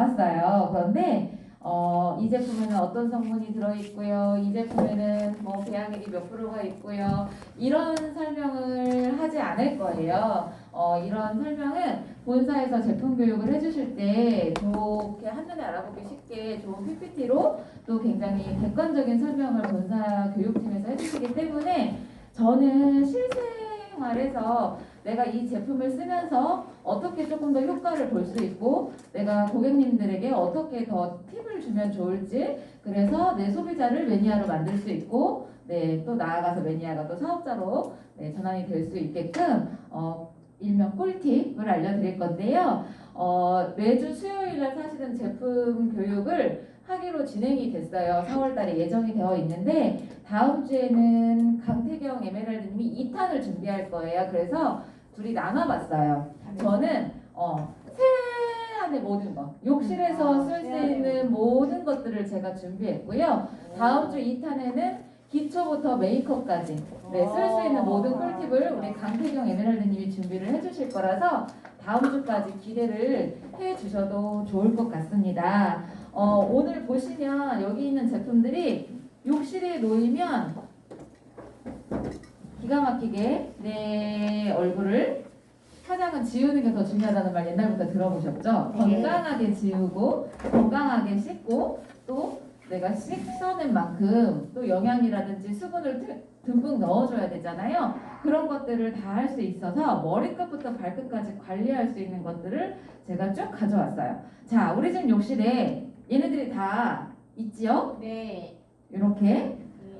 나왔어요. 그런데 이 제품에는 어떤 성분이 들어있고요. 이 제품에는 뭐 배양액이 몇 프로가 있고요. 이런 설명을 하지 않을 거예요. 이런 설명은 본사에서 제품 교육을 해주실 때 좋게 한눈에 알아보기 쉽게 좋은 PPT로 또 굉장히 객관적인 설명을 본사 교육팀에서 해주시기 때문에 저는 실생활에서 내가 이 제품을 쓰면서 어떻게 조금 더 효과를 볼 수 있고 내가 고객님들에게 어떻게 더 팁을 주면 좋을지 그래서 내 소비자를 매니아로 만들 수 있고 네, 또 나아가서 매니아가 또 사업자로 네, 전환이 될 수 있게끔 일명 꿀팁을 알려드릴 건데요. 매주 수요일날 사실은 제품 교육을 하기로 진행이 됐어요. 4월달에 예정이 되어 있는데 다음 주에는 강태경 에메랄드님이 2탄을 준비할 거예요. 그래서 둘이 나눠봤어요. 저는 세안의 모든 것, 욕실에서 쓸 수 있는 모든 것들을 제가 준비했고요. 다음 주 2탄에는 기초부터 메이크업까지 쓸 수 있는 모든 꿀팁을 우리 강태경 에메랄드님이 준비를 해주실 거라서 다음 주까지 기대를 해주셔도 좋을 것 같습니다. 오늘 보시면 여기 있는 제품들이 욕실에 놓이면 기가 막히게 내 얼굴을 화장은 지우는 게 더 중요하다는 말 옛날부터 들어보셨죠? 네. 건강하게 지우고 건강하게 씻고 또 내가 씻어낸 만큼 또 영양이라든지 수분을 듬뿍 넣어줘야 되잖아요. 그런 것들을 다 할 수 있어서 머리끝부터 발끝까지 관리할 수 있는 것들을 제가 쭉 가져왔어요. 자, 우리 집 욕실에 얘네들이 다 있지요? 네. 이렇게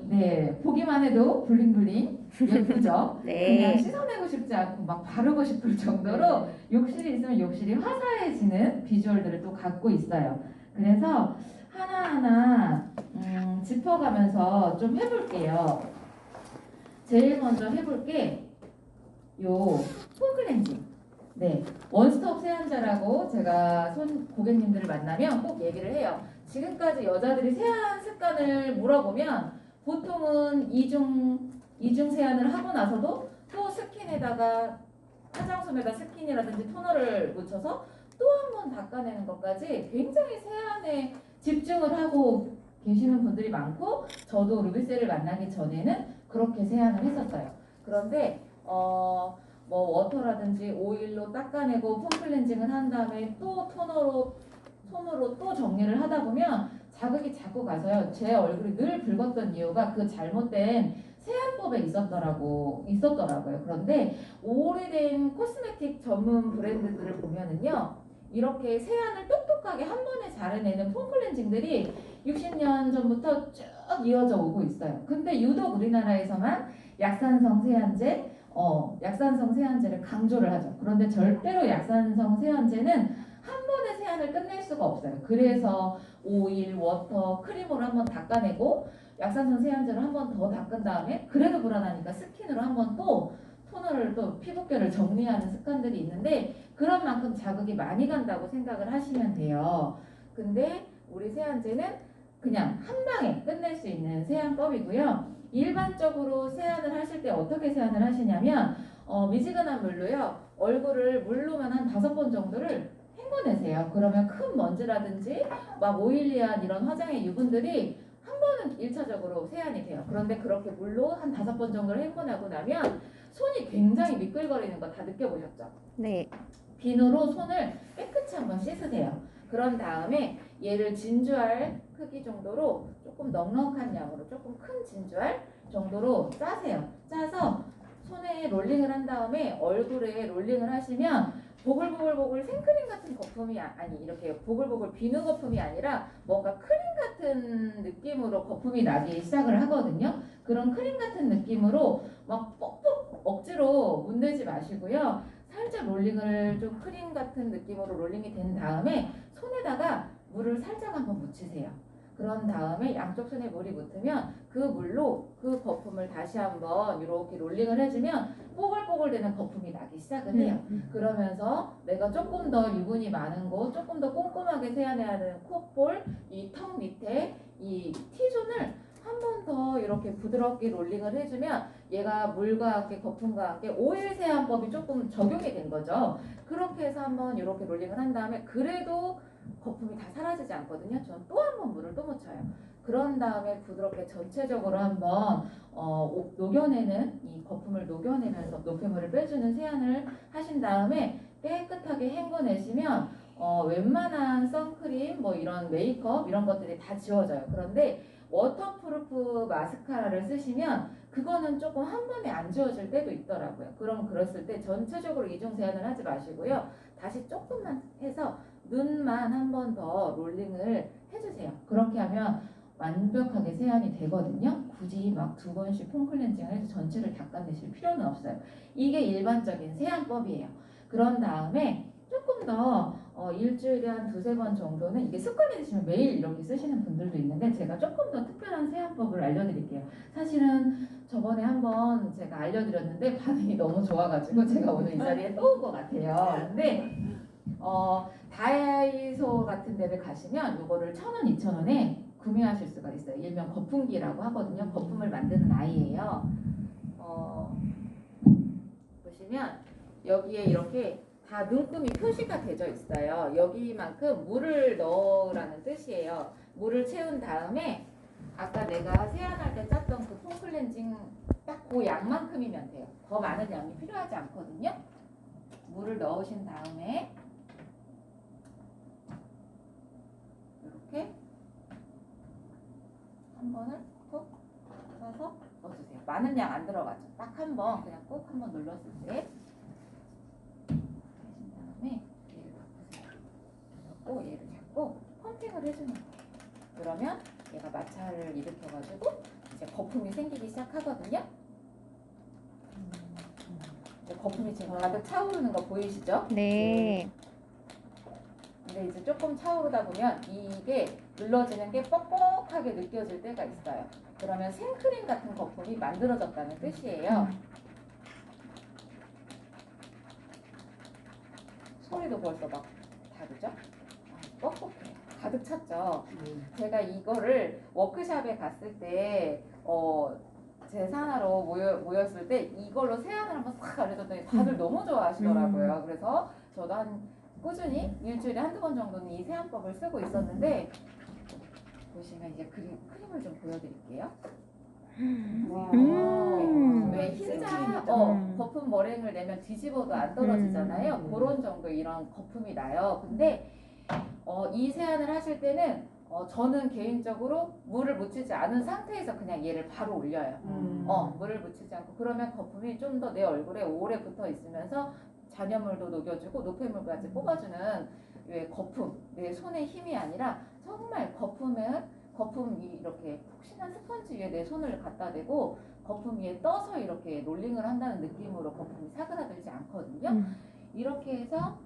네, 보기만 해도 블링블링 예쁘죠? 네. 그냥 씻어내고 싶지 않고 막 바르고 싶을 정도로 욕실이 있으면 욕실이 화사해지는 비주얼들을 또 갖고 있어요. 그래서 하나하나 짚어가면서 좀 해볼게요. 제일 먼저 해볼 게 요 폼클렌징. 네, 원스톱 세안제라고 제가 고객님들을 만나면 꼭 얘기를 해요. 지금까지 여자들이 세안 습관을 물어보면 보통은 이중 세안을 하고 나서도 또 스킨에다가 화장솜에다 스킨이라든지 토너를 묻혀서 또 한 번 닦아내는 것까지 굉장히 세안에 집중을 하고 계시는 분들이 많고 저도 루비셀을 만나기 전에는 그렇게 세안을 했었어요. 그런데 뭐 워터라든지 오일로 닦아내고 폼클렌징을 한 다음에 또 솜으로 또 정리를 하다 보면 자극이 자꾸 가서요. 제 얼굴이 늘 붉었던 이유가 그 잘못된 세안법에 있었더라고요. 그런데 오래된 코스메틱 전문 브랜드들을 보면은요. 이렇게 세안을 똑똑하게 한 번에 잘해내는 폼클렌징들이 60년 전부터 쭉 이어져 오고 있어요. 근데 유독 우리나라에서만 약산성 세안제를 강조를 하죠. 그런데 절대로 약산성 세안제는 한 번에 세안을 끝낼 수가 없어요. 그래서 오일, 워터, 크림으로 한번 닦아내고 약산성 세안제로 한 번 더 닦은 다음에 그래도 불안하니까 스킨으로 한 번 또 토너를 또 피부결을 정리하는 습관들이 있는데 그런 만큼 자극이 많이 간다고 생각을 하시면 돼요. 근데 우리 세안제는 그냥 한 방에 끝낼 수 있는 세안법이고요. 일반적으로 세안을 하실 때 어떻게 세안을 하시냐면 미지근한 물로요. 얼굴을 물로만 한 5번 정도를 헹궈내세요. 그러면 큰 먼지라든지 막 오일리한 이런 화장의 유분들이 한 번은 1차적으로 세안이 돼요. 그런데 그렇게 물로 한 5번 정도를 헹궈내고 나면 손이 굉장히 미끌거리는 거 다 느껴보셨죠? 네. 비누로 손을 깨끗이 한번 씻으세요. 그런 다음에 얘를 진주알 크기 정도로 조금 넉넉한 양으로 조금 큰 진주알 정도로 짜세요. 짜서 손에 롤링을 한 다음에 얼굴에 롤링을 하시면 보글보글보글 생크림 같은 거품이 아니 이렇게 보글보글 비누 거품이 아니라 뭔가 크림 같은 느낌으로 거품이 나기 시작을 하거든요. 그런 크림 같은 느낌으로 막 뻑뻑 억지로 문대지 마시고요. 살짝 롤링을 좀 크림 같은 느낌으로 롤링이 된 다음에 손에다가 물을 살짝 한번 묻히세요. 그런 다음에 양쪽 손에 물이 묻으면 그 물로 그 거품을 다시 한번 이렇게 롤링을 해주면 뽀글뽀글 되는 거품이 나기 시작을 해요. 그러면서 내가 조금 더 유분이 많은 곳, 조금 더 꼼꼼하게 세안해야 하는 콧볼, 이 턱 밑에 이 T존을 한 번 더 이렇게 부드럽게 롤링을 해주면 얘가 물과 함께 거품과 함께 오일 세안법이 조금 적용이 된 거죠. 그렇게 해서 한번 이렇게 롤링을 한 다음에 그래도 거품이 다 사라지지 않거든요. 저는 또 한 번 물을 또 묻혀요. 그런 다음에 부드럽게 전체적으로 한번 녹여내는 이 거품을 녹여내면서 노폐물을 빼주는 세안을 하신 다음에 깨끗하게 헹궈내시면 웬만한 선크림 뭐 이런 메이크업 이런 것들이 다 지워져요. 그런데 워터프루프 마스카라를 쓰시면 그거는 조금 한 번에 안 지워질 때도 있더라고요. 그럼 그랬을 때 전체적으로 이중 세안을 하지 마시고요. 다시 조금만 해서 눈만 한 번 더 롤링을 해주세요. 그렇게 하면 완벽하게 세안이 되거든요. 굳이 막 2번씩 폼클렌징을 해서 전체를 닦아내실 필요는 없어요. 이게 일반적인 세안법이에요. 그런 다음에 조금 더 일주일에 한 2-3번 정도는 이게 습관이 되시면 매일 이렇게 쓰시는 분들도 있는데 제가 조금 더 특별한 세안법을 알려드릴게요. 사실은 저번에 한번 제가 알려드렸는데 반응이 너무 좋아가지고 제가 오늘 이 자리에 또 온 것 같아요. 근데 다이소 같은 데를 가시면 이거를 1,000원, 2,000원에 구매하실 수가 있어요. 일명 거품기라고 하거든요. 거품을 만드는 아이예요. 보시면 여기에 이렇게 다 눈금이 표시가 되어 있어요. 여기만큼 물을 넣으라는 뜻이에요. 물을 채운 다음에 아까 내가 세안할 때 짰던 그 폼클렌징 딱 그 양만큼이면 돼요. 더 많은 양이 필요하지 않거든요. 물을 넣으신 다음에 이렇게 한 번을 톡 쳐서 넣어주세요. 많은 양 안 들어가죠. 딱 한 번 그냥 꼭 한 번 눌렀을 때 하신 다음에 얘를 바꾸세요. 잡고 얘를 잡고 펌핑을 해주는 거예요. 그러면 얘가 마찰을 일으켜가지고 이제 거품이 생기기 시작하거든요. 이제 거품이 지금 가득 차오르는 거 보이시죠? 네. 근데 이제 조금 차오르다 보면 이게 눌러지는 게 뻑뻑하게 느껴질 때가 있어요. 그러면 생크림 같은 거품이 만들어졌다는 뜻이에요. 소리도 벌써 막 다르죠? 뻑뻑해요. 가득 찼죠? 제가 이거를 워크샵에 갔을 때 제 산하로 모였을 때 이걸로 세안을 한번 싹 알려줬더니 다들 너무 좋아하시더라고요. 그래서 저도 꾸준히 일주일에 1-2번 정도는 이 세안법을 쓰고 있었는데 보시면 이제 크림을 좀 보여드릴게요. 왜 흰자 거품 머랭을 내면 뒤집어도 안 떨어지잖아요. 그런 정도 이런 거품이 나요. 근데 이 세안을 하실 때는 저는 개인적으로 물을 묻히지 않은 상태에서 그냥 얘를 바로 올려요. 물을 묻히지 않고 그러면 거품이 좀 더 내 얼굴에 오래 붙어 있으면서 잔여물도 녹여주고 노폐물까지 뽑아주는 왜 거품, 내 손의 힘이 아니라 정말 거품 이렇게 푹신한 스펀지 위에 내 손을 갖다 대고 거품 위에 떠서 이렇게 롤링을 한다는 느낌으로 거품이 사그라들지 않거든요. 이렇게 해서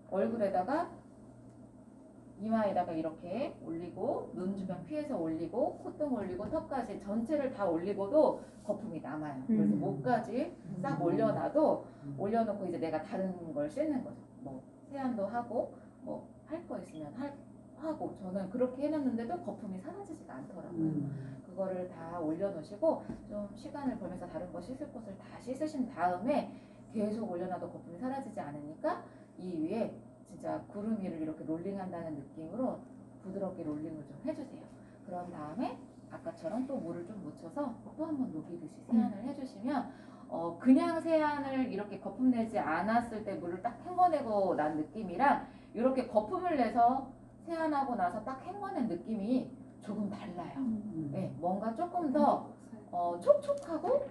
얼굴에다가 이마에다가 이렇게 올리고 눈 주변 피해서 올리고 콧등 올리고 턱까지 전체를 다 올리고도 거품이 남아요. 그래서 목까지 싹 올려놓고 이제 내가 다른 걸 씻는 거죠. 뭐 세안도 하고 뭐 할 거 있으면 하고 저는 그렇게 해놨는데도 거품이 사라지지가 않더라고요. 그거를 다 올려놓으시고 좀 시간을 벌면서 다른 거 씻을 곳을 다 씻으신 다음에 계속 올려놔도 거품이 사라지지 않으니까 이 위에 진짜 구름 위를 이렇게 롤링한다는 느낌으로 부드럽게 롤링을 좀 해주세요. 그런 다음에 아까처럼 또 물을 좀 묻혀서 또 한 번 녹이듯이 세안을 해주시면 그냥 세안을 이렇게 거품 내지 않았을 때 물을 딱 헹궈내고 난 느낌이랑 이렇게 거품을 내서 세안하고 나서 딱 헹궈낸 느낌이 조금 달라요. 네, 뭔가 조금 더 촉촉하고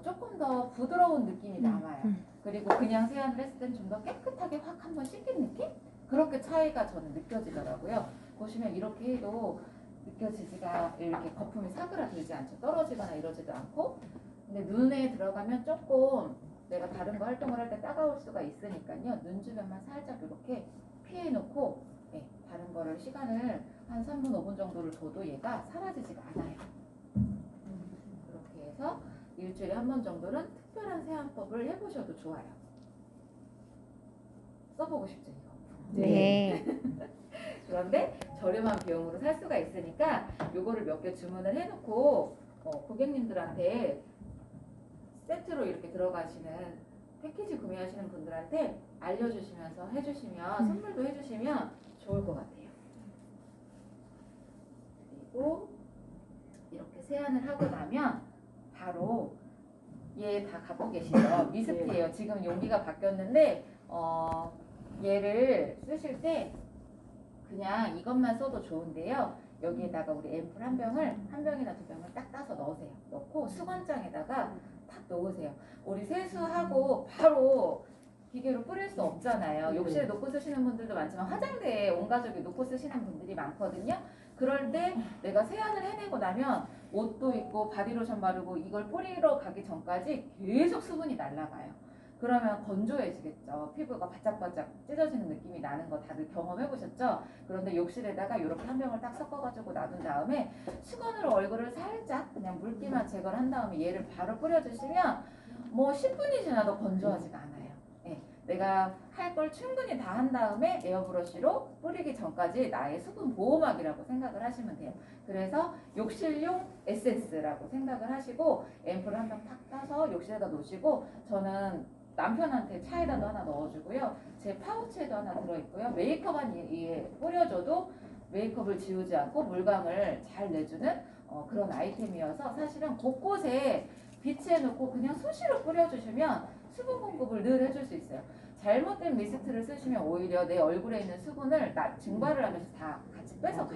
조금 더 부드러운 느낌이 남아요. 그리고 그냥 세안을 했을 땐 좀 더 깨끗하게 확 한번 씻긴 느낌? 그렇게 차이가 저는 느껴지더라고요. 보시면 이렇게 해도 느껴지지가 이렇게 거품이 사그라들지 않죠. 떨어지거나 이러지도 않고. 근데 눈에 들어가면 조금 내가 다른 거 활동을 할 때 따가울 수가 있으니까요. 눈 주변만 살짝 이렇게 피해놓고 다른 거를 시간을 한 3분, 5분 정도를 둬도 얘가 사라지지가 않아요. 그렇게 해서 일주일에 한 번 정도는 특별한 세안법을 해보셔도 좋아요. 써보고 싶죠, 이거? 네. 그런데 저렴한 비용으로 살 수가 있으니까 요거를 몇 개 주문을 해놓고 고객님들한테 세트로 이렇게 들어가시는 패키지 구매하시는 분들한테 알려주시면서 해주시면 선물도 해주시면 좋을 것 같아요. 세안을 하고 나면 바로 얘 다 갖고 계시죠? 미스트예요. 지금 용기가 바뀌었는데 얘를 쓰실 때 그냥 이것만 써도 좋은데요. 여기에다가 우리 앰플 한 병이나 두 병을 딱 따서 넣으세요. 넣고 수건장에다가 탁 놓으세요. 우리 세수하고 바로 기계로 뿌릴 수 없잖아요. 욕실에 놓고 쓰시는 분들도 많지만 화장대에 온 가족이 놓고 쓰시는 분들이 많거든요. 그럴 때 내가 세안을 해내고 나면 옷도 입고 바디로션 바르고 이걸 뿌리러 가기 전까지 계속 수분이 날아가요. 그러면 건조해지겠죠. 피부가 바짝바짝 찢어지는 느낌이 나는 거 다들 경험해보셨죠? 그런데 욕실에다가 이렇게 한 병을 딱 섞어가지고 놔둔 다음에 수건으로 얼굴을 살짝 그냥 물기만 제거를 한 다음에 얘를 바로 뿌려주시면 뭐 10분이 지나도 건조하지가 않아요. 네, 내가 할 걸 충분히 다 한 다음에 에어브러쉬로 뿌리기 전까지 나의 수분 보호막이라고 생각을 하시면 돼요. 그래서 욕실용 에센스라고 생각을 하시고 앰플을 한 병 탁 따서 욕실에다 놓으시고 저는 남편한테 차에다도 하나 넣어주고요. 제 파우치에도 하나 들어있고요. 메이크업 위에 뿌려줘도 메이크업을 지우지 않고 물감을 잘 내주는 그런 아이템이어서 사실은 곳곳에 비치해놓고 그냥 수시로 뿌려주시면 수분 공급을 늘 해줄 수 있어요. 잘못된 미스트를 쓰시면 오히려 내 얼굴에 있는 수분을 증발을 하면서 다 같이 빼서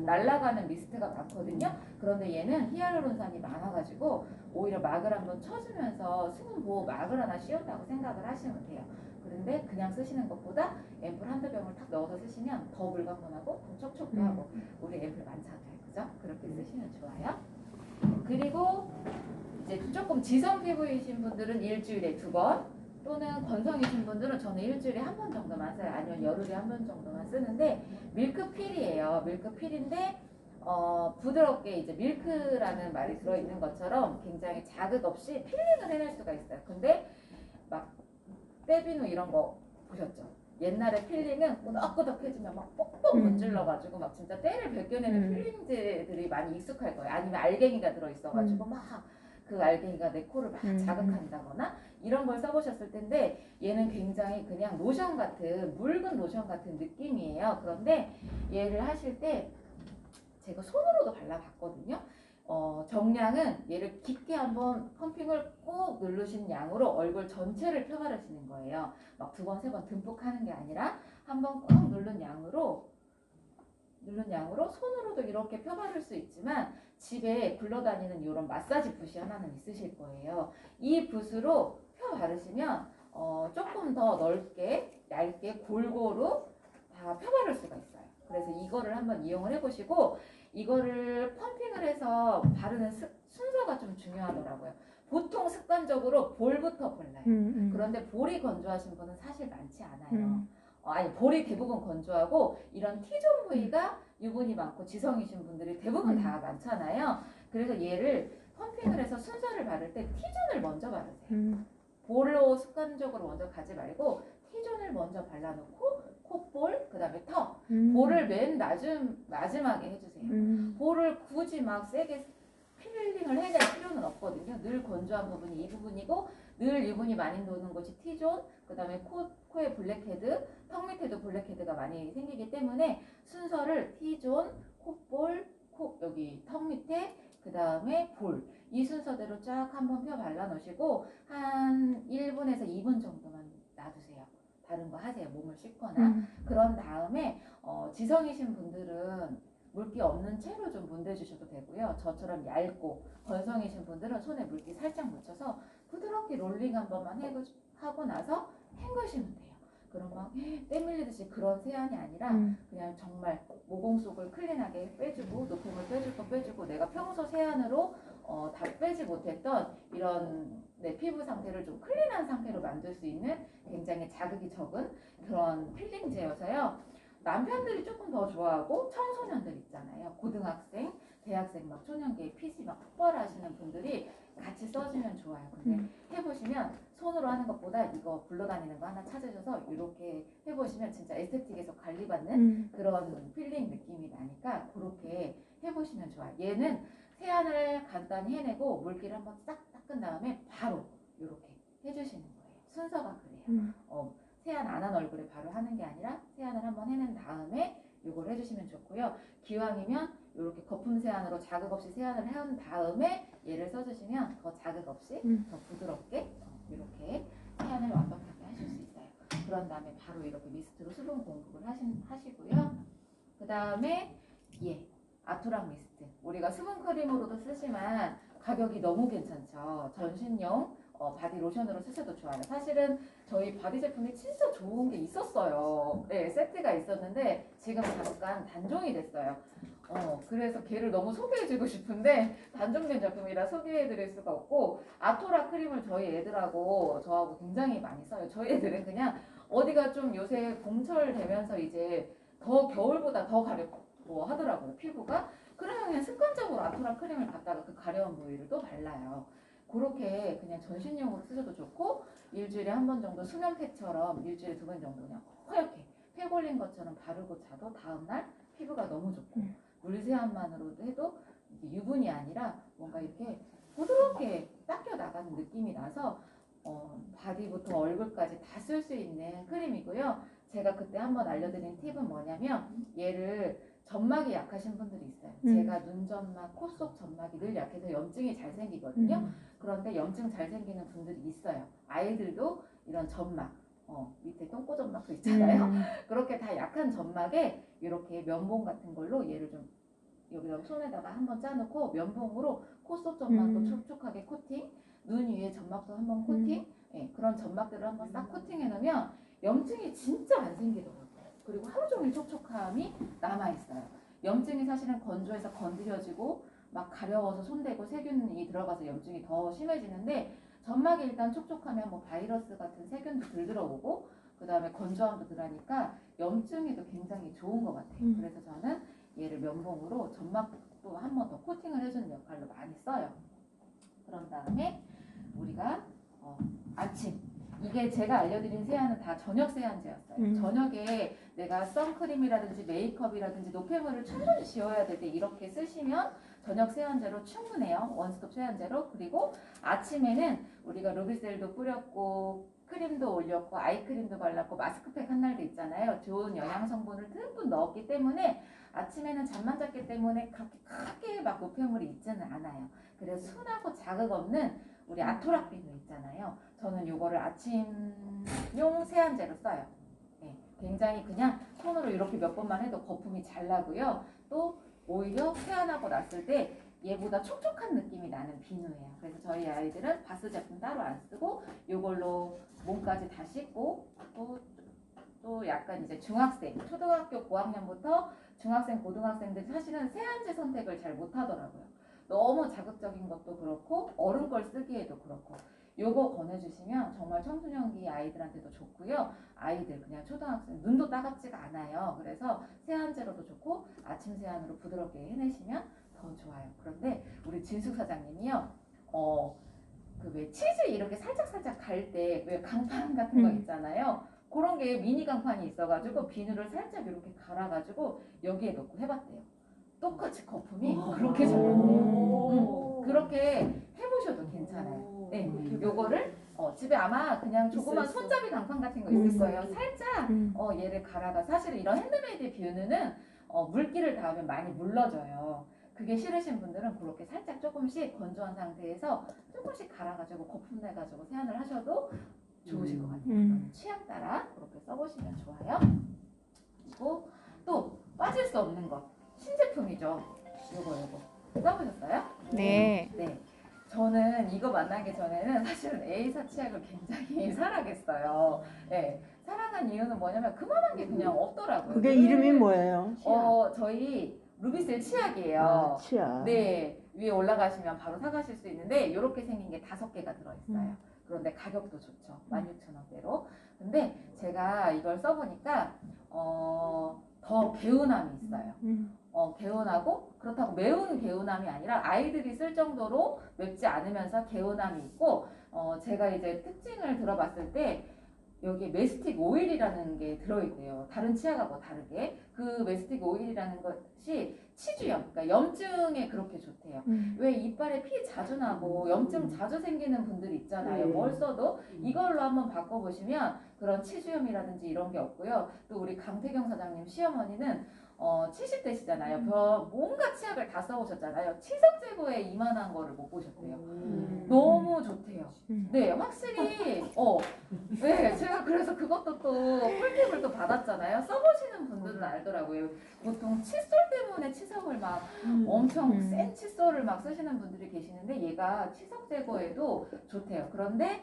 날아가는 미스트가 많거든요. 그런데 얘는 히알루론산이 많아가지고 오히려 막을 한번 쳐주면서 수분 보호 막을 하나 씌운다고 생각을 하시면 돼요. 그런데 그냥 쓰시는 것보다 앰플 한두 병을 탁 넣어서 쓰시면 더 물광분하고 더 촉촉도 하고 우리 앰플 많잖아요. 그죠? 그렇게 쓰시면 좋아요. 그리고 이제 조금 지성 피부이신 분들은 일주일에 2번 또는 건성이신 분들은 저는 일주일에 1번 정도만 써요. 아니면 열흘에 1번 정도만 쓰는데 밀크필이에요. 밀크필인데 부드럽게 이제 밀크라는 말이 들어있는 것처럼 굉장히 자극 없이 필링을 해낼 수가 있어요. 근데 막 때비누 이런 거 보셨죠? 옛날에 필링은 꾸덕꾸덕해지면 막 뻑뻑 문질러가지고 막 진짜 때를 벗겨내는 필링제들이 많이 익숙할 거예요. 아니면 알갱이가 들어있어가지고 막 그 알갱이가 내 코를 막 자극한다거나 이런 걸 써보셨을 텐데 얘는 굉장히 그냥 로션 같은 묽은 로션 같은 느낌이에요. 그런데 얘를 하실 때 제가 손으로도 발라봤거든요. 정량은 얘를 깊게 한번 펌핑을 꾹 누르신 양으로 얼굴 전체를 펴바르시는 거예요. 막 2번, 3번 듬뿍 하는 게 아니라 한번 꾹 누른 양으로 손으로도 이렇게 펴바를 수 있지만 집에 굴러다니는 이런 마사지 붓이 하나는 있으실 거예요. 이 붓으로 펴바르시면 조금 더 넓게 얇게 골고루 다 펴바를 수가 있어요. 그래서 이거를 한번 이용을 해보시고 이거를 펌핑을 해서 바르는 순서가 좀 중요하더라고요. 보통 습관적으로 볼부터 발라요. 그런데 볼이 건조하신 분은 사실 많지 않아요. 아니 볼이 대부분 건조하고 이런 T존 부위가 유분이 많고 지성이신 분들이 대부분 다 많잖아요. 그래서 얘를 펌핑을 해서 순서를 바를 때 T존을 먼저 바르세요. 볼로 습관적으로 먼저 가지 말고 T존을 먼저 발라놓고 콧볼, 그 다음에 턱, 볼을 맨 마지막에 해주세요. 볼을 굳이 막 세게 필링을 해낼 필요는 없거든요. 늘 건조한 부분이 이 부분이고 늘 유분이 많이 도는 곳이 T존, 그 다음에 코에 블랙헤드, 턱 밑에도 블랙헤드가 많이 생기기 때문에 순서를 T존, 콧볼, 여기 턱 밑에, 그 다음에 볼, 이 순서대로 쫙 한번 펴 발라 놓으시고 한 1분에서 2분 정도만 놔두세요. 다른 거 하세요. 몸을 씻거나. 그런 다음에 지성이신 분들은 물기 없는 채로 좀 문대주셔도 되고요. 저처럼 얇고 건성이신 분들은 손에 물기 살짝 묻혀서 부드럽게 롤링 한 번만 하고 나서 헹구시면 돼요. 그럼 막 때 밀리듯이 그런 세안이 아니라 그냥 정말 모공 속을 클린하게 빼주고 노폐물 빼주고 내가 평소 세안으로 다 빼지 못했던 이런 내 피부 상태를 좀 클린한 상태로 만들 수 있는 굉장히 자극이 적은 그런 필링제여서요. 남편들이 조금 더 좋아하고 청소년들 있잖아요. 고등학생, 대학생 막 초년기에 피지 막 폭발하시는 분들이 같이 써주면 좋아요. 근데 해보시면 손으로 하는 것보다 이거 굴러다니는 거 하나 찾으셔서 이렇게 해보시면 진짜 에스테틱에서 관리받는 그런 필링 느낌이 나니까 그렇게 해보시면 좋아요. 얘는 세안을 간단히 해내고 물기를 한번 싹 닦은 다음에 바로 이렇게 해주시는 거예요. 순서가 그래요. 세안 안 한 얼굴에 바로 하는 게 아니라 세안을 한번 해낸 다음에 요걸 해주시면 좋고요. 기왕이면 이렇게 거품 세안으로 자극 없이 세안을 한 다음에 얘를 써주시면 더 자극 없이 더 부드럽게 이렇게 세안을 완벽하게 하실 수 있어요. 그런 다음에 바로 이렇게 미스트로 수분 공급을 하시고요. 그 다음에 아토락 미스트. 우리가 수분 크림으로도 쓰지만 가격이 너무 괜찮죠. 전신용 바디 로션으로 쓰셔도 좋아요. 사실은 저희 바디 제품이 진짜 좋은 게 있었어요. 네, 세트가 있었는데 지금 잠깐 단종이 됐어요. 그래서 걔를 너무 소개해주고 싶은데 단종된 제품이라 소개해드릴 수가 없고, 아토라 크림을 저희 애들하고 저하고 굉장히 많이 써요. 저희 애들은 그냥 어디가 좀 요새 봄철 되면서 이제 더 겨울보다 더 가렵고 하더라고요, 피부가. 그러면 그냥 습관적으로 아토라 크림을 갖다가 그 가려운 부위를 또 발라요. 그렇게 그냥 전신용으로 쓰셔도 좋고, 일주일에 한 번 정도 수면팩처럼 일주일에 2번 정도 그냥 허옇게 팩 올린 것처럼 바르고 자도 다음날 피부가 너무 좋고, 물세안만으로도 해도 이게 유분이 아니라 뭔가 이렇게 부드럽게 닦여 나가는 느낌이 나서 바디부터 얼굴까지 다 쓸 수 있는 크림이고요. 제가 그때 한번 알려드린 팁은 뭐냐면, 얘를 점막이 약하신 분들이 있어요. 제가 눈점막, 코 속 점막이 늘 약해서 염증이 잘 생기거든요. 그런데 염증 잘 생기는 분들이 있어요. 아이들도 이런 점막, 밑에 똥꼬점막도 있잖아요. 그렇게 다 약한 점막에 이렇게 면봉 같은 걸로 얘를 좀 여기다 손에다가 한번 짜놓고 면봉으로 코 속 점막도 촉촉하게 코팅, 눈 위에 점막도 한번 코팅, 그런 점막들을 한번 싹 코팅해 놓으면 염증이 진짜 안 생기더라고요. 그리고 하루 종일 촉촉함이 남아있어요. 염증이 사실은 건조해서 건드려지고 막 가려워서 손대고 세균이 들어가서 염증이 더 심해지는데, 점막이 일단 촉촉하면 뭐 바이러스 같은 세균도 덜 들어오고 그 다음에 건조함도 덜하니까 염증에도 굉장히 좋은 것 같아요. 그래서 저는 얘를 면봉으로 점막도 한 번 더 코팅을 해주는 역할로 많이 써요. 그런 다음에 우리가 아침, 이게 제가 알려드린 세안은 다 저녁 세안제였어요. 저녁에 내가 선크림이라든지 메이크업이라든지 노폐물을 충분히 지워야 될 때 이렇게 쓰시면 저녁 세안제로 충분해요. 원스톱 세안제로. 그리고 아침에는 우리가 루비셀도 뿌렸고 크림도 올렸고 아이크림도 발랐고 마스크팩 한 날도 있잖아요. 좋은 영양 성분을 듬뿍 넣었기 때문에 아침에는 잠만 잤기 때문에 그렇게 크게 막 노폐물이 있지는 않아요. 그래서 순하고 자극 없는 우리 아토락 비누 있잖아요. 저는 이거를 아침용 세안제로 써요. 굉장히 그냥 손으로 이렇게 몇 번만 해도 거품이 잘 나고요. 또 오히려 세안하고 났을 때 얘보다 촉촉한 느낌이 나는 비누예요. 그래서 저희 아이들은 바스 제품 따로 안 쓰고 이걸로 몸까지 다 씻고, 또 약간 이제 중학생, 초등학교 고학년부터 중학생, 고등학생들 사실은 세안제 선택을 잘 못하더라고요. 너무 자극적인 것도 그렇고 얼음 걸 쓰기에도 그렇고, 요거 권해주시면 정말 청소년기 아이들한테도 좋고요. 아이들 그냥 초등학생 눈도 따갑지가 않아요. 그래서 세안제로도 좋고 아침 세안으로 부드럽게 해내시면 더 좋아요. 그런데 우리 진숙 사장님이요, 그 왜 치즈 이렇게 살짝 갈 때 왜 강판 같은 거 있잖아요. 그런 게 미니 강판이 있어가지고 비누를 살짝 이렇게 갈아가지고 여기에 넣고 해봤대요. 똑같이 거품이 그렇게 잘 나와요. 그렇게 해보셔도 괜찮아요. 네, 요거를 집에 아마 그냥 조그만 손잡이 강판 같은 거 있을 거예요. 살짝 얘를 갈아가, 사실 이런 핸드메이드 비누는 물기를 닿으면 많이 물러져요. 그게 싫으신 분들은 그렇게 살짝 조금씩 건조한 상태에서 조금씩 갈아가지고 거품 내가지고 세안을 하셔도 좋으실 것 같아요. 취향 따라 그렇게 써보시면 좋아요. 그리고 또 빠질 수 없는 거, 신제품이죠. 요거 써보셨어요? 네. 네. 저는 이거 만나기 전에는 사실은 A사 치약을 굉장히 사랑했어요. 네. 사랑한 이유는 뭐냐면 그만한 게 그냥 없더라고요. 그게 이름이 뭐예요? 저희 루비셀 치약이에요. 아, 치약. 네. 위에 올라가시면 바로 사가실 수 있는데 이렇게 생긴 게 5개가 들어있어요. 그런데 가격도 좋죠. 16,000원대로. 근데 제가 이걸 써보니까 더 개운함이 있어요. 개운하고, 그렇다고 매운 개운함이 아니라 아이들이 쓸 정도로 맵지 않으면서 개운함이 있고, 제가 이제 특징을 들어봤을 때 여기에 메스틱 오일이라는 게 들어있대요. 다른 치약하고 다르게. 그 메스틱 오일이라는 것이 치주염, 그러니까 염증에 그렇게 좋대요. 왜 이빨에 피 자주 나고 염증 자주 생기는 분들 있잖아요. 뭘 써도 이걸로 한번 바꿔보시면 그런 치주염이라든지 이런 게 없고요. 또 우리 강태경 사장님 시어머니는 70대시잖아요. 뭔가 치약을 다 써보셨잖아요. 치석 제거에 이만한 거를 못 보셨대요. 너무 좋대요. 네, 확실히 네, 제가 그래서 그것도 또 꿀팁을 또 받았잖아요. 써보시는 분들은 알더라고요. 보통 칫솔 때문에 치석을 막 엄청 센 칫솔을 막 쓰시는 분들이 계시는데 얘가 치석 제거에도 좋대요. 그런데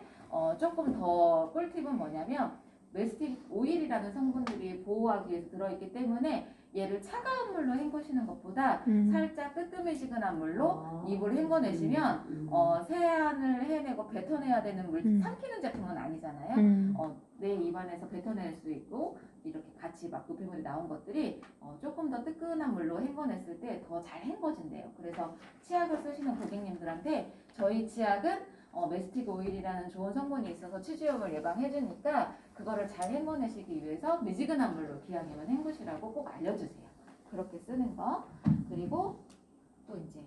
조금 더 꿀팁은 뭐냐면 메스틱 오일이라는 성분들이 보호하기 위해서 들어있기 때문에 얘를 차가운 물로 헹구시는 것보다 살짝 뜨뜻미지근한 물로 입을 헹궈내시면 세안을 해내고 뱉어내야 되는 물 삼키는 제품은 아니잖아요. 내 입안에서 뱉어낼 수 있고 이렇게 같이 막 노폐물이 나온 것들이 조금 더 뜨끈한 물로 헹궈냈을 때 더 잘 헹궈진대요. 그래서 치약을 쓰시는 고객님들한테 저희 치약은 메스틱 오일이라는 좋은 성분이 있어서 치주염을 예방해주니까 그거를 잘 헹궈내시기 위해서 미지근한 물로 기왕이면 헹구시라고 꼭 알려주세요. 그렇게 쓰는 거. 그리고 또 이제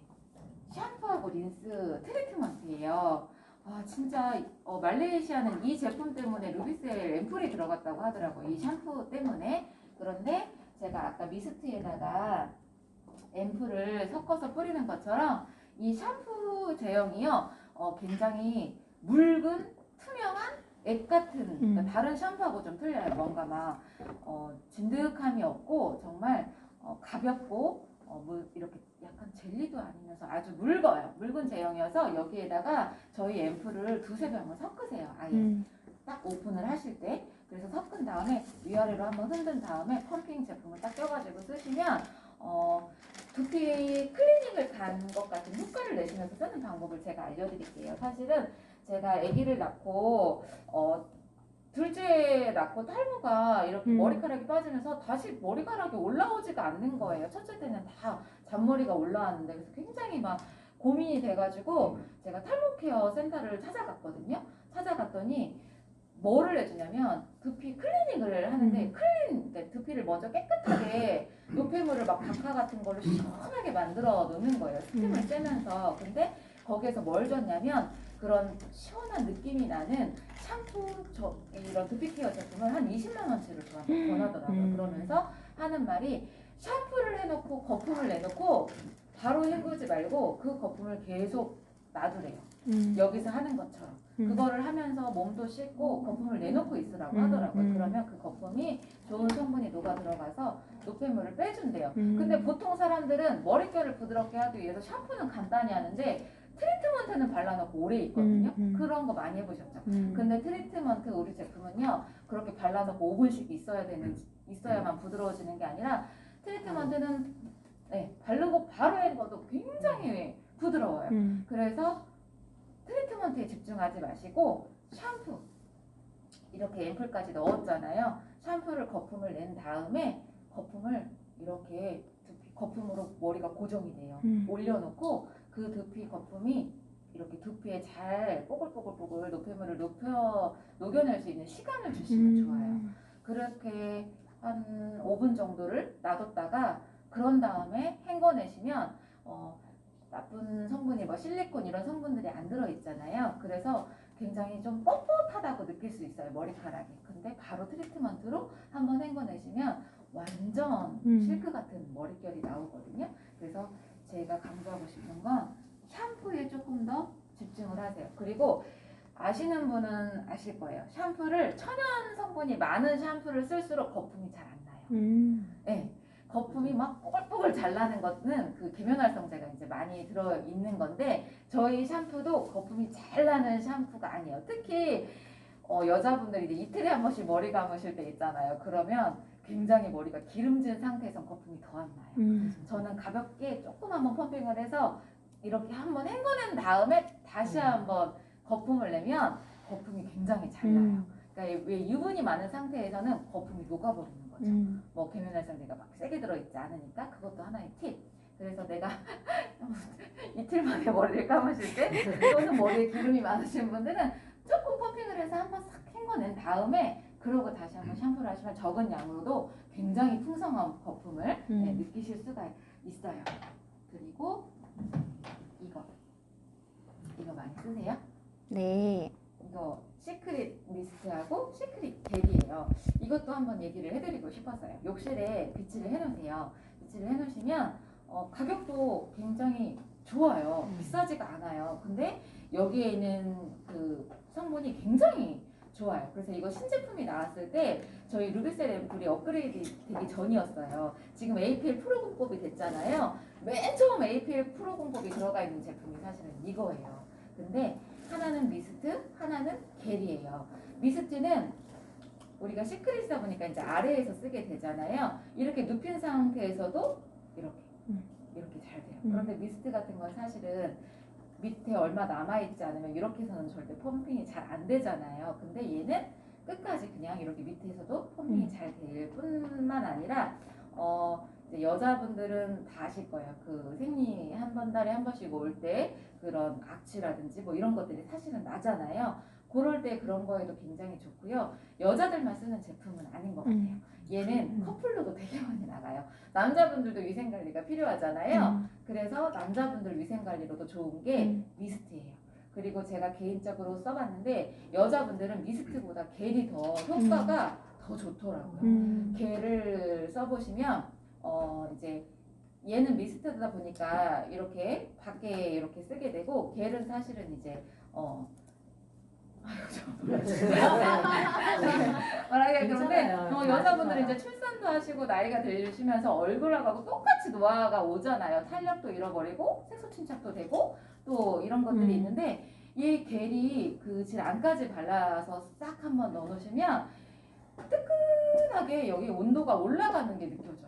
샴푸하고 린스 트리트먼트예요. 아 진짜 말레이시아는 이 제품 때문에 루비셀 앰플이 들어갔다고 하더라고요. 이 샴푸 때문에. 그런데 제가 아까 미스트에다가 앰플을 섞어서 뿌리는 것처럼 이 샴푸 제형이요 굉장히 묽은 투명한 액 같은 그러니까 다른 샴푸하고 좀 틀려요. 뭔가 막 진득함이 없고 정말 가볍고 이렇게 약간 젤리도 아니면서 아주 묽어요. 묽은 제형이어서 여기에다가 저희 앰플을 두세 병을 섞으세요. 아예 딱 오픈을 하실 때. 그래서 섞은 다음에 위아래로 한번 흔든 다음에 펌핑 제품을 딱 껴가지고 쓰시면 두피 클리닉을 간 것 같은 효과를 내시면서 쓰는 방법을 제가 알려드릴게요. 사실은 제가 아기를 낳고 둘째 낳고 탈모가 이렇게 머리카락이 빠지면서 다시 머리카락이 올라오지가 않는 거예요. 첫째 때는 다 잔머리가 올라왔는데 그래서 굉장히 막 고민이 돼가지고 제가 탈모 케어 센터를 찾아갔거든요. 찾아갔더니 뭐를 해주냐면 두피 클리닉을 하는데 그러니까 두피를 먼저 깨끗하게 노폐물을 막 박하 같은 걸로 시원하게 만들어 놓는 거예요. 스팀을 쐬면서. 근데 거기에서 뭘 줬냐면 그런 시원한 느낌이 나는 샴푸 이런 두피 케어 제품을 한 20만 원치를 저한테 권하더라고요. 그러면서 하는 말이 샴푸를 해놓고 거품을 내놓고 바로 헹구지 말고 그 거품을 계속 놔두래요. 여기서 하는 것처럼. 그거를 하면서 몸도 씻고 거품을 내놓고 있으라고 하더라고요. 그러면 그 거품이 좋은 성분이 녹아 들어가서 노폐물을 빼준대요. 근데 보통 사람들은 머릿결을 부드럽게 하기 위해서 샴푸는 간단히 하는데 트리트먼트는 발라놓고 오래 있거든요. 그런 거 많이 해보셨죠? 근데 트리트먼트 우리 제품은요 그렇게 발라놓고 5분씩 있어야만 부드러워지는 게 아니라 트리트먼트는 바르고 바로 헹궈도 굉장히 부드러워요. 그래서 트리트먼트에 집중하지 마시고 샴푸 이렇게 앰플까지 넣었잖아요. 샴푸를 거품을 낸 다음에 거품을 이렇게 두피 거품으로 머리가 고정이 돼요. 올려놓고 그 두피 거품이 이렇게 두피에 잘 뽀글뽀글뽀글 노폐물을 녹여낼 수 있는 시간을 주시면 좋아요. 그렇게 한 5분 정도를 놔뒀다가 그런 다음에 헹궈내시면 나쁜 성분이 뭐 실리콘 이런 성분들이 안 들어있잖아요. 그래서 굉장히 좀 뻣뻣하다고 느낄 수 있어요. 머리카락이. 근데 바로 트리트먼트로 한번 헹궈내시면 완전 실크 같은 머릿결이 나오거든요. 그래서 제가 강조하고 싶은 건 샴푸에 조금 더 집중을 하세요. 그리고 아시는 분은 아실 거예요. 샴푸를 천연 성분이 많은 샴푸를 쓸수록 거품이 잘 안 나요. 네. 거품이 막 뽀글뽀글 잘 나는 것은 그 계면활성제가 이제 많이 들어있는 건데 저희 샴푸도 거품이 잘 나는 샴푸가 아니에요. 특히 여자분들이 이제 이틀에 한 번씩 머리 감으실 때 있잖아요. 그러면 굉장히 머리가 기름진 상태에선 거품이 더 안 나요. 저는 가볍게 조금 한번 펌핑을 해서 이렇게 한번 헹궈낸 다음에 다시 한번 거품을 내면 거품이 굉장히 잘 나요. 그러니까 왜 유분이 많은 상태에서는 거품이 녹아버리는 거죠. 뭐 계면활성제가 막 세게 들어있지 않으니까 그것도 하나의 팁. 그래서 내가 이틀 만에 머리를 감으실 때 또는 머리에 기름이 많으신 분들은 조금 펌핑을 해서 한번 싹 헹궈낸 다음에 그러고 다시 한번 샴푸를 하시면 적은 양으로도 굉장히 풍성한 거품을 느끼실 수가 있어요. 그리고 이거 많이 쓰세요? 네. 이거 시크릿 미스트하고 시크릿 겔이에요. 이것도 한번 얘기를 해드리고 싶었어요. 욕실에 비치를 해놓으세요. 비치를 해놓으시면 가격도 굉장히 좋아요. 비싸지가 않아요. 근데 여기에 있는 그 성분이 굉장히 좋아요. 그래서 이거 신제품이 나왔을 때 저희 루비셀 앰플이 업그레이드 되기 전이었어요. 지금 APL 프로 공법이 됐잖아요. 맨 처음 APL 프로 공법이 들어가 있는 제품이 사실은 이거예요. 근데 하나는 미스트, 하나는 겔이에요. 미스트는 우리가 시크릿이다 보니까 이제 아래에서 쓰게 되잖아요. 이렇게 눕힌 상태에서도 이렇게 잘 돼요. 그런데 미스트 같은 건 사실은 밑에 얼마 남아있지 않으면 이렇게 해서는 절대 펌핑이 잘 안 되잖아요. 근데 얘는 끝까지 그냥 이렇게 밑에서도 펌핑이 잘 될 뿐만 아니라 이제 여자분들은 다 아실 거예요. 그 생리 한 달에 한 번씩 올 때 그런 악취라든지 뭐 이런 것들이 사실은 나잖아요. 그럴 때 그런 거에도 굉장히 좋고요. 여자들만 쓰는 제품은 아닌 것 같아요. 얘는 커플로도 되게 많이 나가요. 남자분들도 위생관리가 필요하잖아요. 그래서 남자분들 위생관리로도 좋은 게 미스트예요. 그리고 제가 개인적으로 써봤는데 여자분들은 미스트보다 겔이 더 효과가 더 좋더라고요. 겔을 써보시면 이제 얘는 미스트다 보니까 이렇게 밖에 이렇게 쓰게 되고 겔은 사실은 이제 말하기가 그런데 여자분들은 이제 출산도 하시고 나이가 들으시면서 얼굴하고 똑같이 노화가 오잖아요. 탄력도 잃어버리고 색소 침착도 되고 또 이런 것들이 있는데 이 겔이 그 질 안까지 발라서 싹 한번 넣어놓으시면 뜨끈하게 여기 온도가 올라가는 게 느껴져요.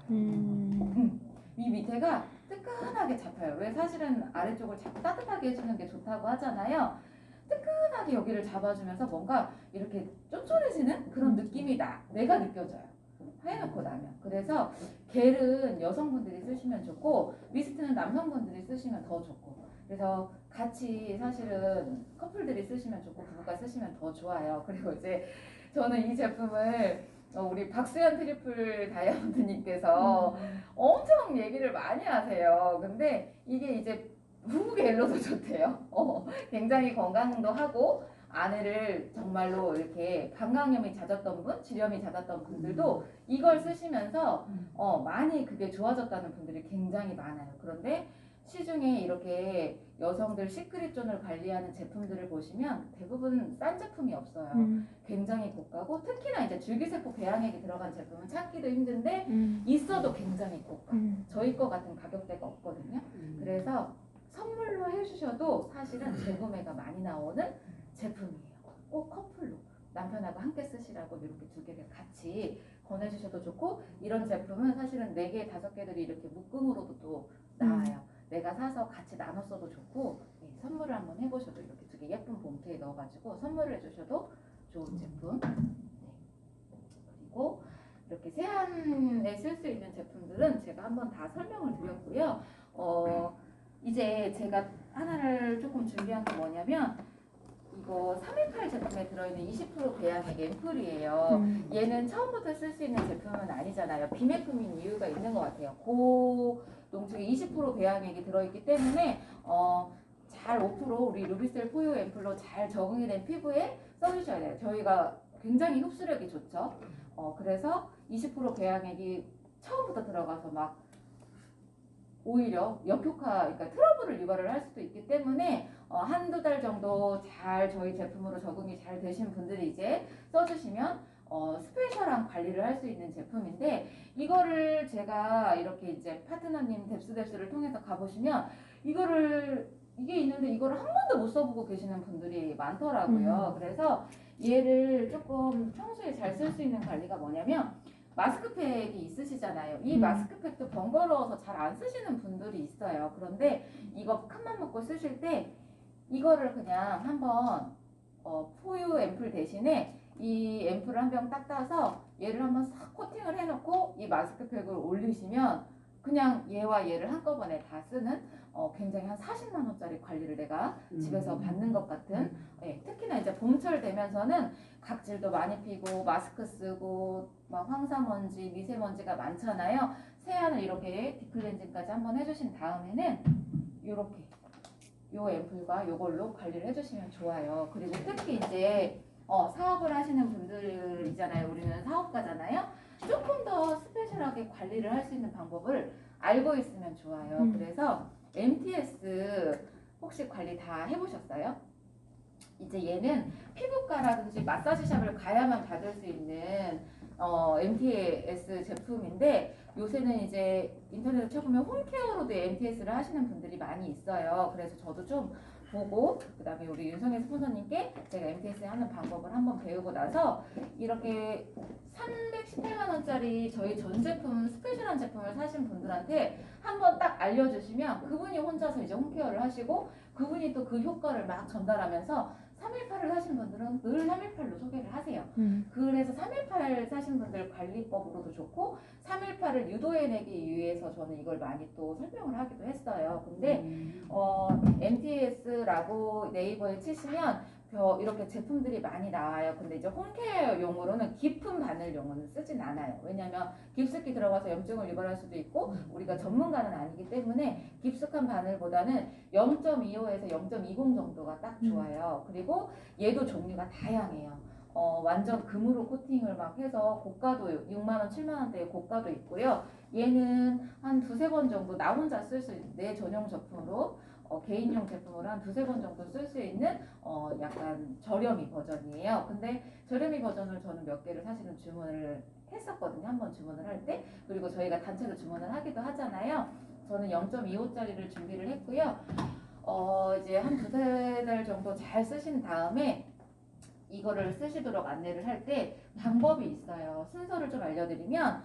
이 밑에가 뜨끈하게 잡혀요. 왜 사실은 아래쪽을 자꾸 따뜻하게 해주는 게 좋다고 하잖아요. 뜨끈하게 여기를 잡아주면서 뭔가 이렇게 쫀쫀해지는 그런 느낌이 내가 느껴져요. 해놓고 나면. 그래서 겔은 여성분들이 쓰시면 좋고 미스트는 남성분들이 쓰시면 더 좋고 그래서 같이 사실은 커플들이 쓰시면 좋고 부부가 쓰시면 더 좋아요. 그리고 이제 저는 이 제품을 우리 박수현 트리플 다이아몬드님께서 엄청 얘기를 많이 하세요. 근데 이게 이제 부부겔로도 좋대요. 굉장히 건강도 하고 아내를 정말로 이렇게 방광염이 잦았던 분, 질염이 잦았던 분들도 이걸 쓰시면서 많이 그게 좋아졌다는 분들이 굉장히 많아요. 그런데 시중에 이렇게 여성들 시크릿존을 관리하는 제품들을 보시면 대부분 싼 제품이 없어요. 굉장히 고가고 특히나 이제 줄기세포 배양액이 들어간 제품은 찾기도 힘든데 있어도 굉장히 고가. 저희 거 같은 가격대가 없거든요. 그래서 선물로 해주셔도 사실은 재구매가 많이 나오는 제품이에요. 꼭 커플로 남편하고 함께 쓰시라고 이렇게 두 개를 같이 권해주셔도 좋고 이런 제품은 사실은 4개, 5개들이 이렇게 묶음으로도 또 나와요. 내가 사서 같이 나눠 써도 좋고 선물을 한번 해보셔도 이렇게 두 개 예쁜 봉투에 넣어가지고 선물을 해주셔도 좋은 제품. 그리고 이렇게 세안에 쓸 수 있는 제품들은 제가 한번 다 설명을 드렸고요. 이제 제가 하나를 조금 준비한 게 뭐냐면 이거 318 제품에 들어있는 20% 배양액 앰플이에요. 얘는 처음부터 쓸 수 있는 제품은 아니잖아요. 비매품인 이유가 있는 것 같아요. 고농축에 20% 배양액이 들어있기 때문에 잘 5% 우리 루비셀 포유 앰플로 잘 적응이 된 피부에 써주셔야 돼요. 저희가 굉장히 흡수력이 좋죠. 그래서 20% 배양액이 처음부터 들어가서 막 오히려 역효과, 그러니까 트러블을 유발을 할 수도 있기 때문에 한두 달 정도 잘 저희 제품으로 적응이 잘 되신 분들이 이제 써주시면 스페셜한 관리를 할 수 있는 제품인데 이거를 제가 이렇게 이제 파트너님 뎁스뎁스를 통해서 가보시면 이게 있는데 이거를 한 번도 못 써보고 계시는 분들이 많더라고요. 그래서 얘를 조금 평소에 잘 쓸 수 있는 관리가 뭐냐면 마스크팩이 있으시잖아요. 이 마스크팩도 번거로워서 잘 안 쓰시는 분들이 있어요. 그런데 이거 큰맘 먹고 쓰실 때 이거를 그냥 한번 포유 앰플 대신에 이 앰플을 한 병 딱 따서 얘를 한번 싹 코팅을 해놓고 이 마스크팩을 올리시면 그냥 얘와 얘를 한꺼번에 다 쓰는 굉장히 한 40만 원짜리 관리를 내가 집에서 받는 것 같은 특히나 이제 봄철 되면서는 각질도 많이 피고 마스크 쓰고 막 황사먼지, 미세먼지가 많잖아요. 세안을 이렇게 딥클렌징까지 한번 해주신 다음에는 이렇게 요 앰플과 요걸로 관리를 해주시면 좋아요. 그리고 특히 이제 사업을 하시는 분들이잖아요. 우리는 사업가잖아요. 조금 더 스페셜하게 관리를 할 수 있는 방법을 알고 있으면 좋아요. 그래서 MTS 혹시 관리 다 해보셨어요? 이제 얘는 피부과라든지 마사지샵을 가야만 받을 수 있는 MTS 제품인데, 요새는 이제 인터넷에 쳐보면 홈케어로도 MTS를 하시는 분들이 많이 있어요. 그래서 저도 좀 보고, 그 다음에 우리 윤성혜 스폰서님께 제가 MTS 하는 방법을 한번 배우고 나서 이렇게 318만원짜리 저희 전 제품, 스페셜한 제품을 사신 분들한테 한번 딱 알려주시면 그분이 혼자서 이제 홈케어를 하시고, 그분이 또 그 효과를 막 전달하면서 318을 사신 분들은 늘 318로 소개를 하세요. 그래서 318 사신 분들 관리법으로도 좋고, 318을 유도해내기 위해서 저는 이걸 많이 또 설명을 하기도 했어요. 근데 MTS라고 네이버에 치시면 이렇게 제품들이 많이 나와요. 근데 이제 홈케어용으로는 깊은 바늘용은 쓰진 않아요. 왜냐면 깊숙이 들어가서 염증을 유발할 수도 있고, 우리가 전문가는 아니기 때문에 깊숙한 바늘보다는 0.25에서 0.20 정도가 딱 좋아요. 그리고 얘도 종류가 다양해요. 완전 금으로 코팅을 막 해서 고가도 6만원, 7만원대의 고가도 있고요. 얘는 한 두세 번 정도 나 혼자 쓸 수 있는 내 전용 제품으로 개인용 제품으로 한 두세 번 정도 쓸 수 있는 약간 저렴이 버전이에요. 근데 저렴이 버전을 저는 몇 개를 사실은 주문을 했었거든요. 한번 주문을 할 때. 그리고 저희가 단체로 주문을 하기도 하잖아요. 저는 0.25짜리를 준비를 했고요. 이제 한 두세 달 정도 잘 쓰신 다음에 이거를 쓰시도록 안내를 할 때 방법이 있어요. 순서를 좀 알려드리면,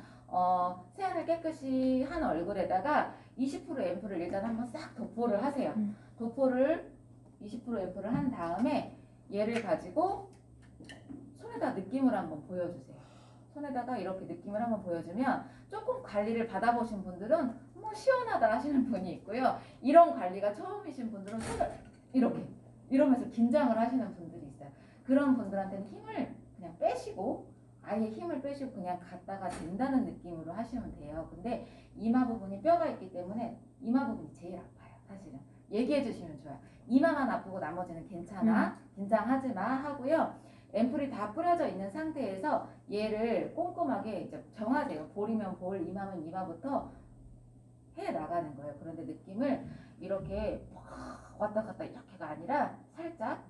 세안을 깨끗이 한 얼굴에다가 20% 앰플을 일단 한번 싹 도포를 하세요. 도포를 20% 앰플을 한 다음에 얘를 가지고 손에다 느낌을 한번 보여주세요. 손에다가 이렇게 느낌을 한번 보여주면, 조금 관리를 받아보신 분들은 뭐 시원하다 하시는 분이 있고요. 이런 관리가 처음이신 분들은 손을 이렇게 이러면서 긴장을 하시는 분들이 있어요. 그런 분들한테는 힘을 그냥 빼시고, 아예 힘을 빼시고 그냥 갖다가 된다는 느낌으로 하시면 돼요. 근데 이마 부분이 뼈가 있기 때문에 이마 부분이 제일 아파요. 사실은 얘기해 주시면 좋아요. 이마만 아프고 나머지는 괜찮아, 긴장하지 마 하고요. 앰플이 다 뿌려져 있는 상태에서 얘를 꼼꼼하게 이제 정하세요. 볼이면 볼, 이마면 이마부터 해 나가는 거예요. 그런데 느낌을 이렇게 왔다 갔다 이렇게가 아니라 살짝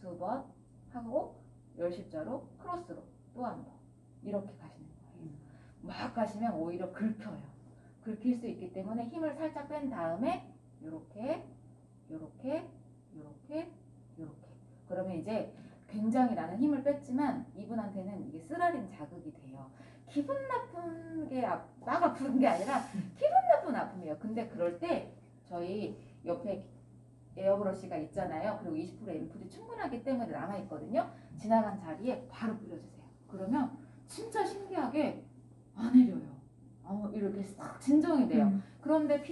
두 번 하고 열십자로 크로스로 또 한 번 이렇게 가시는 거예요. 막 가시면 오히려 긁혀요. 긁힐 수 있기 때문에 힘을 살짝 뺀 다음에 요렇게 요렇게 요렇게 요렇게, 그러면 이제 굉장히 나는 힘을 뺐지만 이분한테는 이게 쓰라린 자극이 돼요. 기분 나쁜 게 막 아픈 게 아니라 기분 나쁜 아픔이에요. 근데 그럴 때 저희 옆에 에어브러쉬가 있잖아요. 그리고 20% 앰플이 충분하기 때문에 남아있거든요. 지나간 자리에 바로 뿌려주세요. 그러면 진짜 신기하게 안 내려요. 이렇게 싹 진정이 돼요. 그런데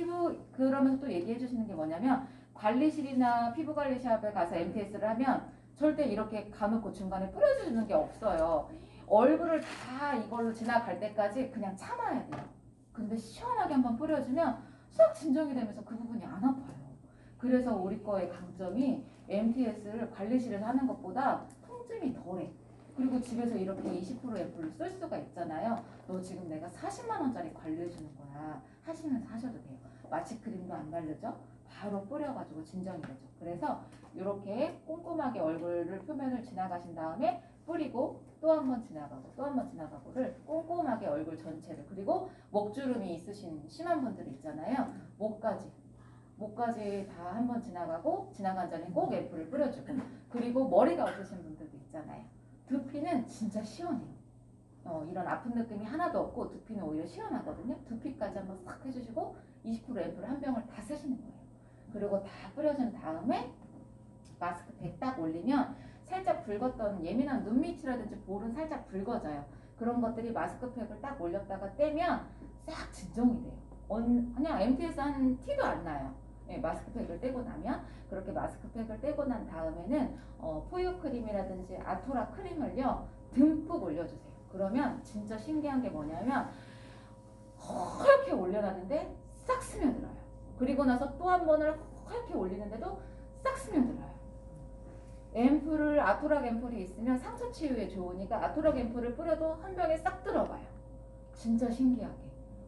그러면서 또 얘기해 주시는 게 뭐냐면, 관리실이나 피부관리샵에 가서 MTS를 하면 절대 이렇게 가놓고 중간에 뿌려주는 게 없어요. 얼굴을 다 이걸로 지나갈 때까지 그냥 참아야 돼요. 근데 시원하게 한번 뿌려주면 싹 진정이 되면서 그 부분이 안 아파요. 그래서 우리 거의 강점이 MTS를 관리실에서 하는 것보다 통증이 덜해. 그리고 집에서 이렇게 20% 앰플을 쓸 수가 있잖아요. 너 지금 내가 40만원짜리 관리해주는 거야 하시면서 하셔도 돼요. 마취크림도 안 바르죠? 바로 뿌려가지고 진정이 되죠. 그래서 이렇게 꼼꼼하게 얼굴을 표면을 지나가신 다음에 뿌리고 또 한 번 지나가고 또 한 번 지나가고를 꼼꼼하게 얼굴 전체를, 그리고 목주름이 있으신 심한 분들 있잖아요. 목까지 다 한 번 지나가고, 지나간 전에 꼭 앰플을 뿌려주고, 그리고 머리가 없으신 분들도 있잖아요. 두피는 진짜 시원해요. 이런 아픈 느낌이 하나도 없고 두피는 오히려 시원하거든요. 두피까지 한번 싹 해주시고 20% 앰플 한 병을 다 쓰시는 거예요. 그리고 다 뿌려준 다음에 마스크팩 딱 올리면 살짝 붉었던 예민한 눈 밑이라든지 볼은 살짝 붉어져요. 그런 것들이 마스크팩을 딱 올렸다가 떼면 싹 진정이 돼요. 그냥 MTS 한 티도 안 나요. 네, 마스크팩을 떼고 나면. 그렇게 마스크팩을 떼고 난 다음에는 포유 크림이라든지 아토라 크림을요 듬뿍 올려주세요. 그러면 진짜 신기한 게 뭐냐면 허옇게 올려놨는데 싹 스며들어요. 그리고 나서 또 한 번을 허옇게 올리는데도 싹 스며들어요. 앰플을 아토락 앰플이 있으면 상처 치유에 좋으니까 아토락 앰플을 뿌려도 한 병에 싹 들어가요. 진짜 신기하게.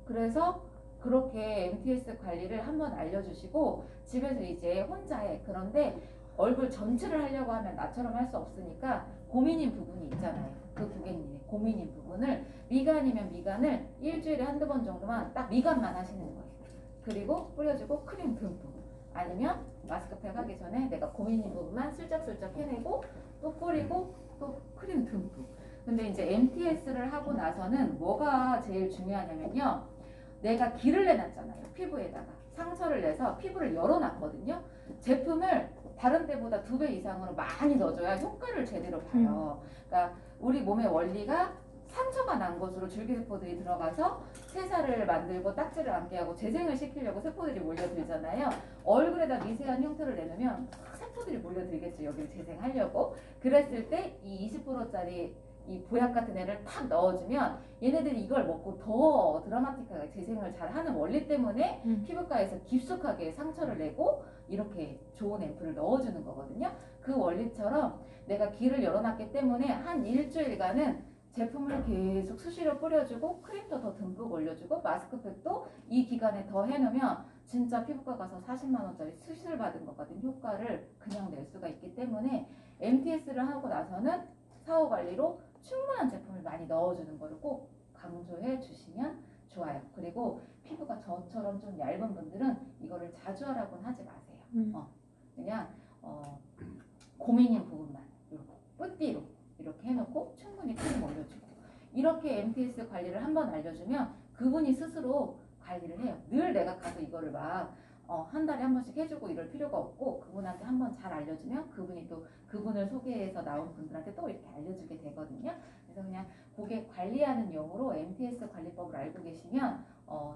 그래서 그렇게 MTS 관리를 한번 알려주시고 집에서 이제 혼자 해. 그런데 얼굴 전체를 하려고 하면 나처럼 할 수 없으니까 고민인 부분이 있잖아요. 그 고객님의 고민인 부분을 미간이면 미간을 일주일에 한두 번 정도만 딱 미간만 하시는 거예요. 그리고 뿌려주고 크림 듬뿍. 아니면 마스크팩 하기 전에 내가 고민인 부분만 슬쩍슬쩍 해내고 또 뿌리고 또 크림 듬뿍. 근데 이제 MTS를 하고 나서는 뭐가 제일 중요하냐면요. 내가 길을 내놨잖아요. 피부에다가 상처를 내서 피부를 열어놨거든요. 제품을 다른 때보다 2배 이상으로 많이 넣어줘야 효과를 제대로 봐요. 그러니까 우리 몸의 원리가 상처가 난 곳으로 줄기세포들이 들어가서 새살을 만들고 딱지를 앉게 하고 재생을 시키려고 세포들이 몰려들잖아요. 얼굴에다 미세한 형태를 내놓으면 막 세포들이 몰려들겠죠. 여기를 재생하려고. 그랬을 때 이 20%짜리 이 보약 같은 애를 탁 넣어주면 얘네들이 이걸 먹고 더 드라마틱하게 재생을 잘 하는 원리 때문에 피부과에서 깊숙하게 상처를 내고 이렇게 좋은 앰플을 넣어주는 거거든요. 그 원리처럼 내가 길을 열어놨기 때문에 한 일주일간은 제품을 계속 수시로 뿌려주고 크림도 더 듬뿍 올려주고 마스크팩도 이 기간에 더 해놓으면 진짜 피부과 가서 40만 원짜리 수시를 받은 것 같은 효과를 그냥 낼 수가 있기 때문에 MTS를 하고 나서는 사후 관리로 충분한 제품을 많이 넣어주는 거를 꼭 강조해 주시면 좋아요. 그리고 피부가 저처럼 좀 얇은 분들은 이거를 자주 하라고는 하지 마세요. 그냥 고민인 부분만 이렇게 뿌띠로 이렇게 해놓고 충분히 크림 올려주고 이렇게 MTS 관리를 한번 알려주면 그분이 스스로 관리를 해요. 늘 내가 가서 이거를 막 한 달에 한 번씩 해주고 이럴 필요가 없고 그분한테 한번 잘 알려주면 그분이 또 그분을 소개해서 나온 분들한테 또 이렇게 알려주게 되거든요. 그래서 그냥 고객 관리하는 용으로 MTS 관리법을 알고 계시면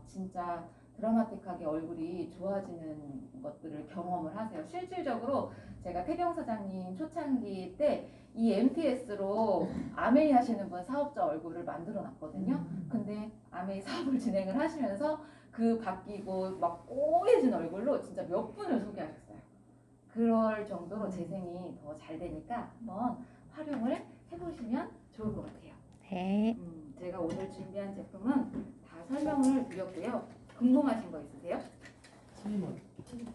진짜 드라마틱하게 얼굴이 좋아지는 것들을 경험을 하세요. 실질적으로 제가 태경 사장님 초창기 때 이 MTS로 아메이 하시는 분 사업자 얼굴을 만들어 놨거든요. 근데 아메이 사업을 진행을 하시면서 그 바뀌고 막 꼬해진 얼굴로 진짜 몇 분을 소개하셨어요. 그럴 정도로 재생이 더 잘 되니까 한번 활용을 해보시면 좋을 것 같아요. 네. 제가 오늘 준비한 제품은 다 설명을 드렸고요. 궁금하신 거 있으세요? 질문. 질문.